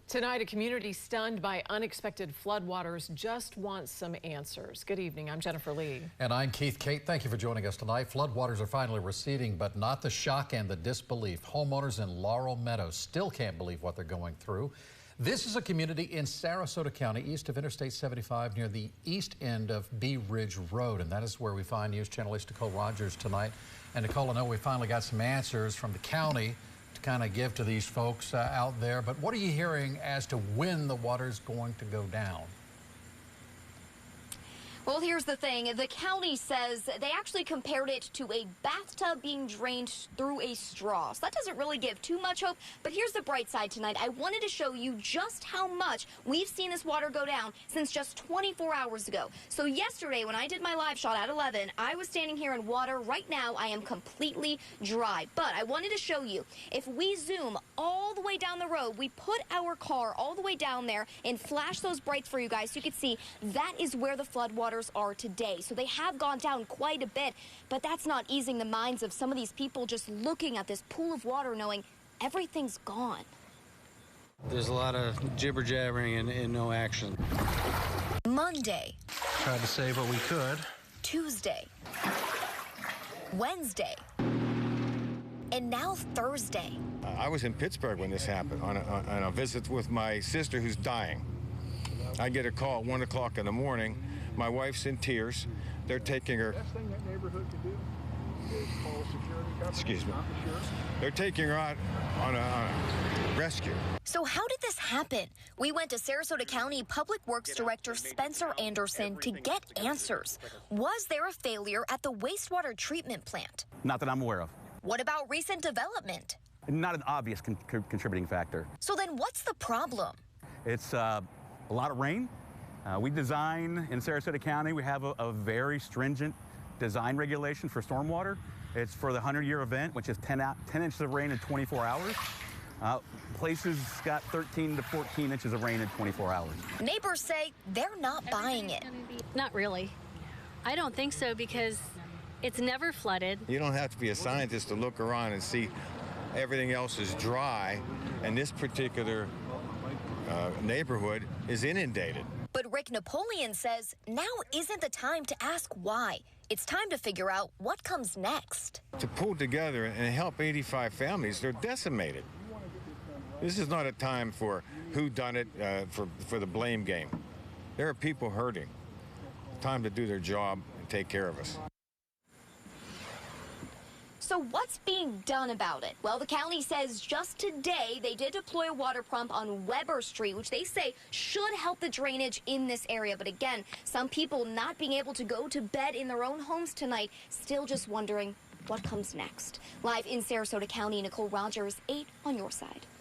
Tonight, a community stunned by unexpected floodwaters just wants some answers. Good evening. I'm Jennifer Lee. And I'm Keith Kate. Thank you for joining us tonight. Floodwaters are finally receding, but not the shock and the disbelief. Homeowners in Laurel Meadows still can't believe what they're going through. This is a community in Sarasota County, east of Interstate 75, near the east end of Bee Ridge Road. And that is where we find News Channel 8's Nicole Rogers tonight. And Nicole, I know we finally got some answers from the county to kind of give to these folks out there. But what are you hearing as to when the water's going to go down? Well, here's the thing. The county says they actually compared it to a bathtub being drained through a straw. So that doesn't really give too much hope. But here's the bright side tonight. I wanted to show you just how much we've seen this water go down since just 24 hours ago. So yesterday, when I did my live shot at 11, I was standing here in water. Right now, I am completely dry. But I wanted to show you, if we zoom all the way down the road, we put our car all the way down there and flash those brights for you guys so you can see that is where the floodwaters are today. So they have gone down quite a bit, but that's not easing the minds of some of these people just looking at this pool of water knowing everything's gone. There's a lot of jibber jabbering and no action. Monday. Tried to save what we could. Tuesday. Wednesday. And now Thursday. I was in Pittsburgh when this happened on a visit with my sister who's dying. I get a call at 1 o'clock in the morning. My wife's in tears. They're taking her. Best thing that neighborhood could do is call a security company. Excuse me. Not the sheriff. They're taking her out on a rescue. So how did this happen? We went to Sarasota County Public Works Director Spencer Anderson to get answers. Was there a failure at the wastewater treatment plant? Not that I'm aware of. What about recent development? Not an obvious contributing factor. So then what's the problem? It's a lot of rain. We design in Sarasota County, we have a very stringent design regulation for stormwater. It's for the 100-year event, which is 10 inches of rain in 24 hours. Places got 13 to 14 inches of rain in 24 hours. Neighbors say they're not buying it. Not really. I don't think so because it's never flooded. You don't have to be a scientist to look around and see everything else is dry, and this particular neighborhood is inundated. But Rick Napoleon says now isn't the time to ask why. It's time to figure out what comes next. To pull together and help 85 families, they're decimated. This is not a time for whodunit, for the blame game. There are people hurting. Time to do their job and take care of us. So what's being done about it? Well, the county says just today they did deploy a water pump on Weber Street, which they say should help the drainage in this area. But again, some people not being able to go to bed in their own homes tonight, still just wondering what comes next. Live in Sarasota County, Nicole Rogers, 8 on your side.